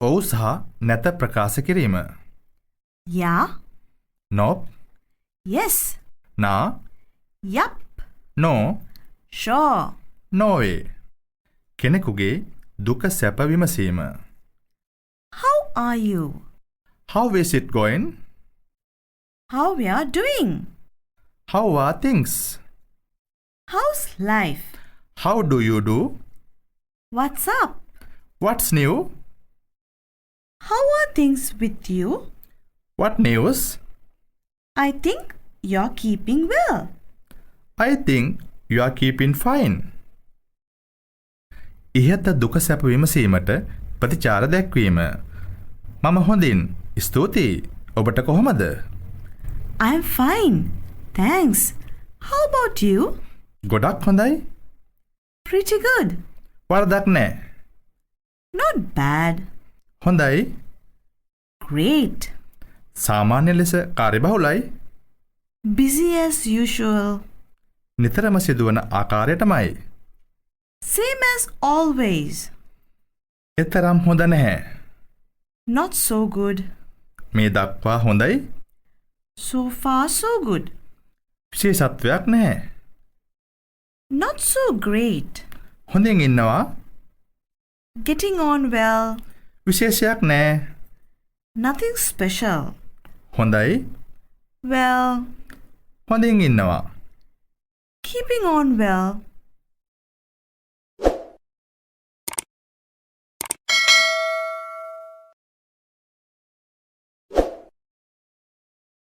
ඔව් සහ නැත ප්‍රකාශ කිරීම. Yeah. Nope. Yes. නා Yup. no Sure. no way. කෙනෙකුගේ දුක සැප විමසීම. How are you? How is it going? How we are doing? How are things? How's life? How do you do? What's up? What's new? How are things with you? What news? I think you're keeping well. I think you are keeping fine. ඉහත දුක සැප විමසීමට ප්‍රතිචාර දැක්වීම. මම හොඳින්. ස්තුතියි. ඔබට කොහොමද? I'm fine. Thanks. How about you? ගොඩක් හොඳයි. Pretty good. වරදක් නෑ. Not bad. හොඳයි. Great. සාමාන්‍ය ලෙස කාර්යබහුලයි. Busy as usual. නිතරම සිදුවන ආකාරයටමයි. Same as always. එතරම් හොඳ නැහැ. Not so good. මේ දක්වා හොඳයි. So far so good. විශේෂත්වයක් නැහැ. Not so great. හොඳින් ඉන්නවා. Getting on well. විශේෂයක් නැහැ. Nothing special. හොඳයි. Well, හොඳින් ඉන්නවා. keeping on well.